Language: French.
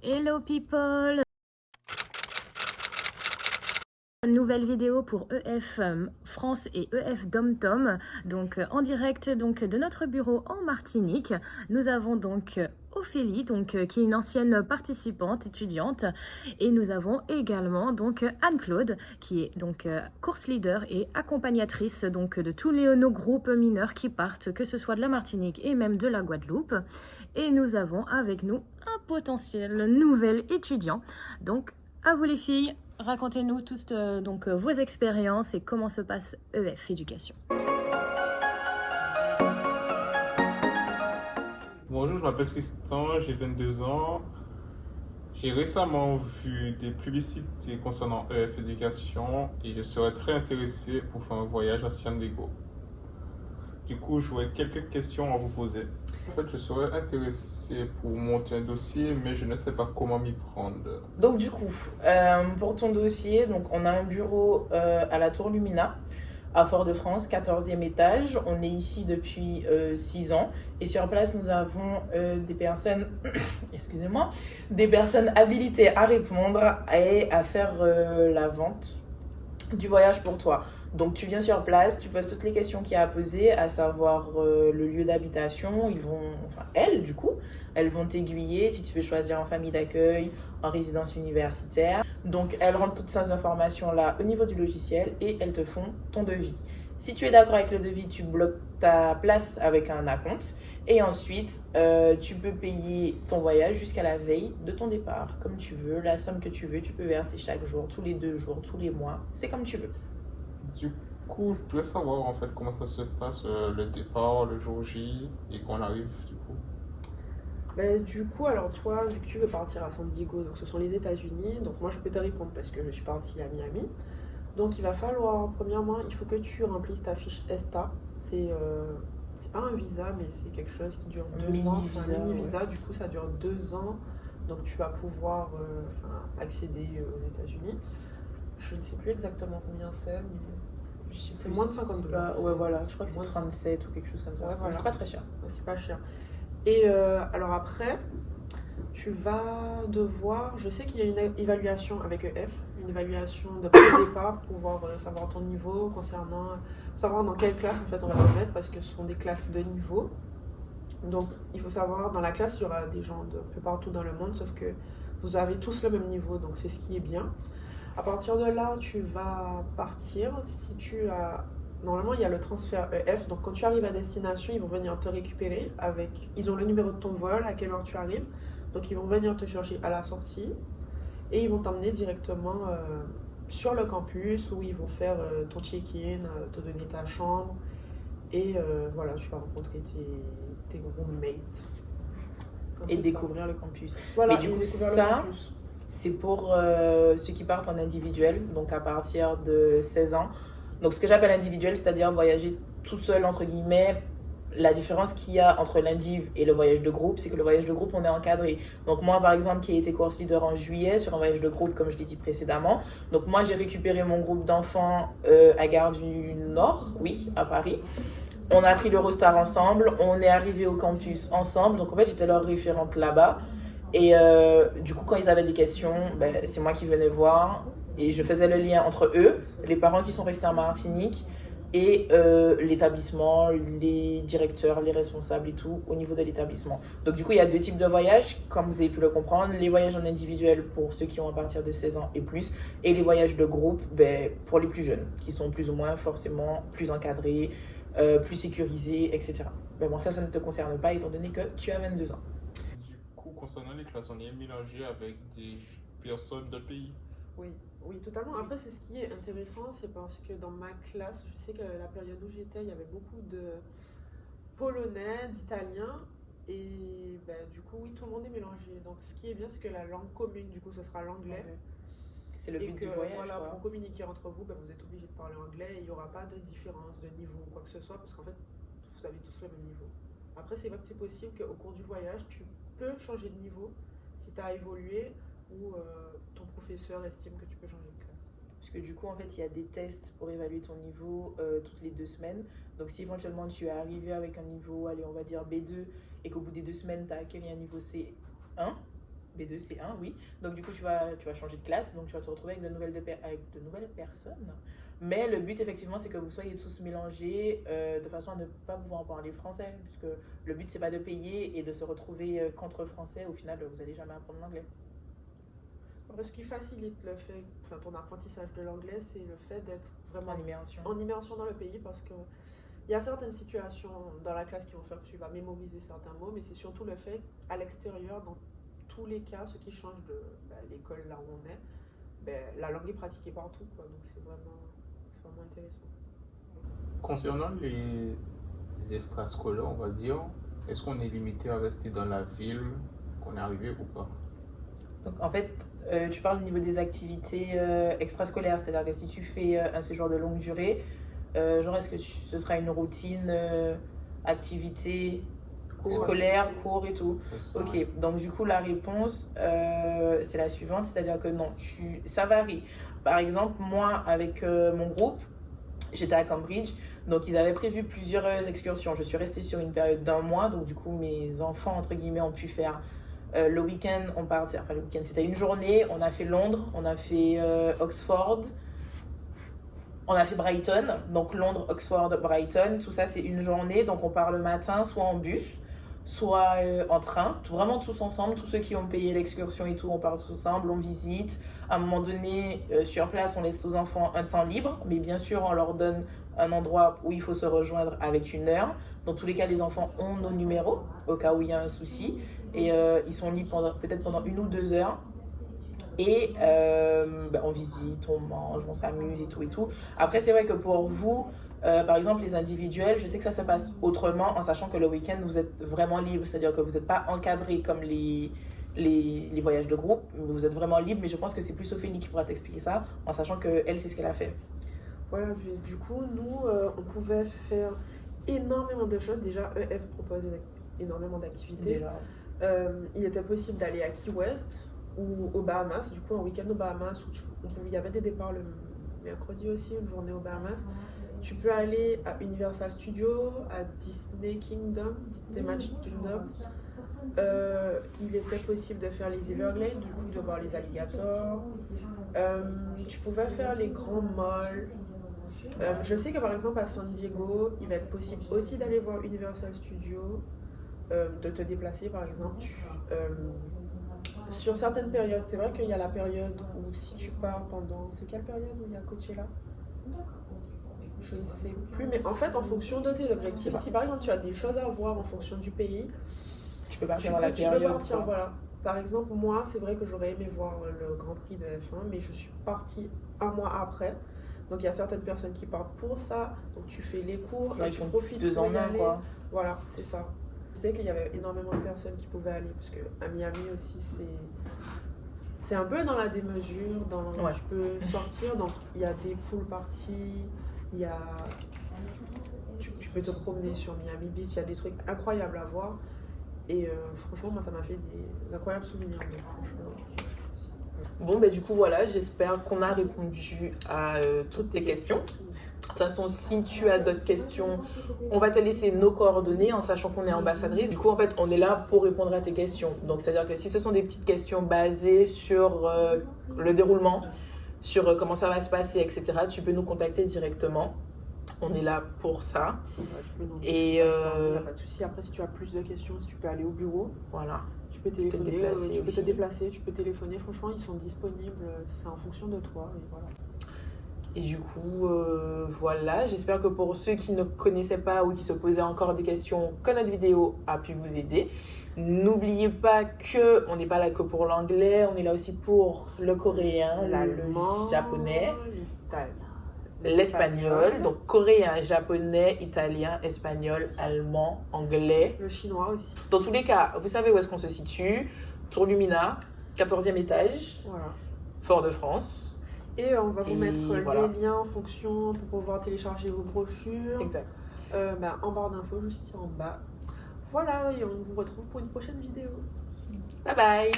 Hello people! Nouvelle vidéo pour EF France et EF Dom-Tom, donc en direct donc, de notre bureau en Martinique. Nous avons donc Ophélie, qui est une ancienne participante étudiante, et nous avons également donc Anne-Claude, qui est donc course leader et accompagnatrice donc de tous nos groupes mineurs qui partent, que ce soit de la Martinique et même de la Guadeloupe. Et nous avons avec nous un potentiel nouvel étudiant. Donc à vous les filles. Racontez-nous tous vos expériences et comment se passe EF Éducation. Bonjour, je m'appelle Tristan, j'ai 22 ans. J'ai récemment vu des publicités concernant EF Éducation et je serais très intéressé pour faire un voyage à San Diego. Du coup, j'aurais quelques questions à vous poser. En fait, je serais intéressé pour monter un dossier, mais je ne sais pas comment m'y prendre. Donc du coup, pour ton dossier, donc on a un bureau à la Tour Lumina, à Fort-de-France, 14e étage. On est ici depuis 6 ans. Et sur place, nous avons des personnes, excusez-moi, des personnes habilitées à répondre et à faire la vente du voyage pour toi. Donc tu viens sur place, tu poses toutes les questions qu'il y a à poser, à savoir le lieu d'habitation. Elles du coup, elles vont t'aiguiller si tu veux choisir en famille d'accueil, en résidence universitaire. Donc elles rentrent toutes ces informations-là au niveau du logiciel et elles te font ton devis. Si tu es d'accord avec le devis, tu bloques ta place avec un acompte. Et ensuite, tu peux payer ton voyage jusqu'à la veille de ton départ, comme tu veux, la somme que tu veux. Tu peux verser chaque jour, tous les 2 jours, tous les mois. C'est comme tu veux. Du coup, je voudrais savoir en fait comment ça se passe le départ, le jour J et qu'on arrive du coup. Du coup, alors toi, vu que tu veux partir à San Diego, donc ce sont les États-Unis, donc moi je peux te répondre parce que je suis partie à Miami. Donc il va falloir, premièrement, il faut que tu remplisses ta fiche ESTA. C'est pas un visa, mais c'est quelque chose qui dure 2 ans. C'est un mini-visa, ouais. Du coup ça dure 2 ans. Donc tu vas pouvoir accéder aux États-Unis. Je ne sais plus exactement combien c'est, mais c'est moins de $50. Ouais, voilà, je crois que c'est 37 ou quelque chose comme ça. Ouais, voilà. C'est pas très cher. C'est pas cher. Et alors après, tu vas devoir, je sais qu'il y a une évaluation avec EF, une évaluation de départ pour pouvoir savoir ton niveau concernant, savoir dans quelle classe en fait on va te mettre parce que ce sont des classes de niveau. Donc il faut savoir, dans la classe il y aura des gens de peu partout dans le monde, sauf que vous avez tous le même niveau, donc c'est ce qui est bien. À partir de là, tu vas partir. Si tu as Normalement, il y a le transfert EF. Donc, quand tu arrives à destination, ils vont venir te récupérer avec. Ils ont le numéro de ton vol, à quelle heure tu arrives. Donc, ils vont venir te chercher à la sortie et ils vont t'emmener directement sur le campus où ils vont faire ton check-in, te donner ta chambre et voilà, tu vas rencontrer tes roommates. Et découvrir le campus. Voilà, mais du coup, ça, c'est pour ceux qui partent en individuel, donc à partir de 16 ans. Donc ce que j'appelle individuel, c'est-à-dire voyager tout seul, entre guillemets. La différence qu'il y a entre l'indiv et le voyage de groupe, c'est que le voyage de groupe, on est encadré. Donc moi, par exemple, qui ai été course leader en juillet sur un voyage de groupe, comme je l'ai dit précédemment. Donc moi, j'ai récupéré mon groupe d'enfants à Gare du Nord, oui, à Paris. On a pris l'Eurostar ensemble, on est arrivé au campus ensemble. Donc en fait, j'étais leur référente là-bas. Et du coup, quand ils avaient des questions, c'est moi qui venais voir. Et je faisais le lien entre eux, les parents qui sont restés en Martinique, et l'établissement, les directeurs, les responsables et tout, au niveau de l'établissement. Donc du coup, il y a 2 types de voyages, comme vous avez pu le comprendre. Les voyages en individuel pour ceux qui ont à partir de 16 ans et plus, et les voyages de groupe pour les plus jeunes, qui sont plus ou moins forcément plus encadrés, plus sécurisés, etc. Mais bon, ça ne te concerne pas, étant donné que tu as 22 ans. Du coup, concernant les classes, on est mélangé avec des personnes de pays. Oui, totalement. Après, c'est ce qui est intéressant, c'est parce que dans ma classe, je sais que la période où j'étais, il y avait beaucoup de Polonais, d'Italiens, et du coup, oui, tout le monde est mélangé. Donc, ce qui est bien, c'est que la langue commune, du coup, ce sera l'anglais. Okay. C'est le but du voyage. Voilà, quoi. pour communiquer entre vous, vous êtes obligé de parler anglais et il n'y aura pas de différence de niveau ou quoi que ce soit, parce qu'en fait, vous avez tous le même niveau. Après, c'est vrai que c'est possible qu'au cours du voyage, tu peux changer de niveau si tu as évolué ou ton professeur estime que tu peux changer de classe. Parce que du coup, en fait, il y a des tests pour évaluer ton niveau toutes les 2 semaines. Donc, si éventuellement tu es arrivé avec un niveau, allez, on va dire B2, et qu'au bout des 2 semaines, tu as acquis un niveau C1, B2, C1, oui. Donc du coup, tu vas changer de classe, donc tu vas te retrouver avec avec de nouvelles personnes. Mais le but, effectivement, c'est que vous soyez tous mélangés de façon à ne pas pouvoir parler français. Puisque le but, c'est pas de payer et de se retrouver qu'entre français. Au final, vous allez jamais apprendre l'anglais. Ce qui facilite le fait, enfin, ton apprentissage de l'anglais, c'est le fait d'être vraiment En immersion dans le pays, parce que il y a certaines situations dans la classe qui vont faire que tu vas mémoriser certains mots, mais c'est surtout le fait, à l'extérieur, dans tous les cas, ce qui change de l'école là où on est, la langue est pratiquée partout, quoi, donc c'est vraiment intéressant. Concernant les extrascolaires, on va dire, est-ce qu'on est limité à rester dans la ville qu'on est arrivé ou pas? Donc, en fait, tu parles au niveau des activités extrascolaires, c'est-à-dire que si tu fais un séjour de longue durée, genre est-ce que ce sera une routine, activité scolaire, cours et tout? Ok, donc du coup la réponse c'est la suivante, c'est-à-dire que non, ça varie. Par exemple, moi avec mon groupe, j'étais à Cambridge, donc ils avaient prévu plusieurs excursions. Je suis restée sur une période d'1 mois, donc du coup mes enfants entre guillemets ont pu faire le week-end, le week-end c'était une journée, on a fait Londres, on a fait Oxford, on a fait Brighton, donc Londres, Oxford, Brighton, tout ça c'est une journée, donc on part le matin, soit en bus, soit en train, vraiment tous ensemble, tous ceux qui ont payé l'excursion et tout, on part tous ensemble, on visite. À un moment donné, sur place, on laisse aux enfants un temps libre, mais bien sûr, on leur donne un endroit où il faut se rejoindre avec 1 heure. Dans tous les cas, les enfants ont nos numéros, au cas où il y a un souci, et ils sont libres peut-être pendant 1 ou 2 heures. Et on visite, on mange, on s'amuse et tout et tout. Après, c'est vrai que pour vous, par exemple, les individuels, je sais que ça se passe autrement en sachant que le week-end, vous êtes vraiment libre. C'est-à-dire que vous n'êtes pas encadré comme les voyages de groupe. Vous êtes vraiment libre, mais je pense que c'est plus Ophélie qui pourra t'expliquer ça en sachant qu'elle, c'est ce qu'elle a fait. Voilà, du coup, nous, on pouvait faire énormément de choses. Déjà, EF propose énormément d'activités. Il était possible d'aller à Key West ou aux Bahamas. Du coup, un week-end aux Bahamas, il y avait des départs le mercredi aussi, une journée aux Bahamas. Tu peux aller à Universal Studios, à Disney Magic Kingdom. Il était possible de faire les Everglades, du coup de voir les alligators. Tu pouvais faire les grands malls. Je sais que par exemple à San Diego, il va être possible aussi d'aller voir Universal Studios, de te déplacer par exemple. Sur certaines périodes, c'est vrai qu'il y a la période où si tu pars pendant... C'est quelle période où il y a Coachella? Je ne sais plus, mais en fait, en fonction de tes objectifs, si par exemple tu as des choses à voir en fonction du pays, tu peux partir dans la période. Tu peux partir, voilà. Par exemple, moi, c'est vrai que j'aurais aimé voir le Grand Prix de F1, mais je suis partie 1 mois après. Donc il y a certaines personnes qui partent pour ça, donc tu fais les cours, et tu profites 2 en 1, quoi. Voilà, c'est ça. Je sais qu'il y avait énormément de personnes qui pouvaient aller, parce qu'à Miami aussi, c'est un peu dans la démesure, tu peux sortir, donc il y a des pool parties, tu peux te promener sur Miami Beach, il y a des trucs incroyables à voir. Et franchement, moi, ça m'a fait des incroyables souvenirs. Bon, du coup, voilà, j'espère qu'on a répondu à toutes tes questions. De toute façon, si tu as d'autres questions, on va te laisser nos coordonnées en sachant qu'on est ambassadrice. Du coup, en fait, on est là pour répondre à tes questions. Donc, c'est-à-dire que si ce sont des petites questions basées sur le déroulement, sur comment ça va se passer, etc., tu peux nous contacter directement. On est là pour ça. Il n'y a pas de souci. Après, si tu as plus de questions, si tu peux aller au bureau. Voilà. Tu peux téléphoner, tu peux te déplacer, tu peux téléphoner. Franchement, ils sont disponibles. C'est en fonction de toi. Et voilà. Et du coup, voilà, j'espère que pour ceux qui ne connaissaient pas ou qui se posaient encore des questions, que notre vidéo a pu vous aider. N'oubliez pas qu'on n'est pas là que pour l'anglais, on est là aussi pour le coréen, le japonais, l'espagnol. Donc coréen, japonais, italien, espagnol, allemand, anglais. Le chinois aussi. Dans tous les cas, vous savez où est-ce qu'on se situe. Tour Lumina, 14e étage, voilà. Fort-de-France. Et on va vous mettre les liens en fonction pour pouvoir télécharger vos brochures. Exact. En barre d'infos, juste en bas. Voilà, et on vous retrouve pour une prochaine vidéo. Bye bye.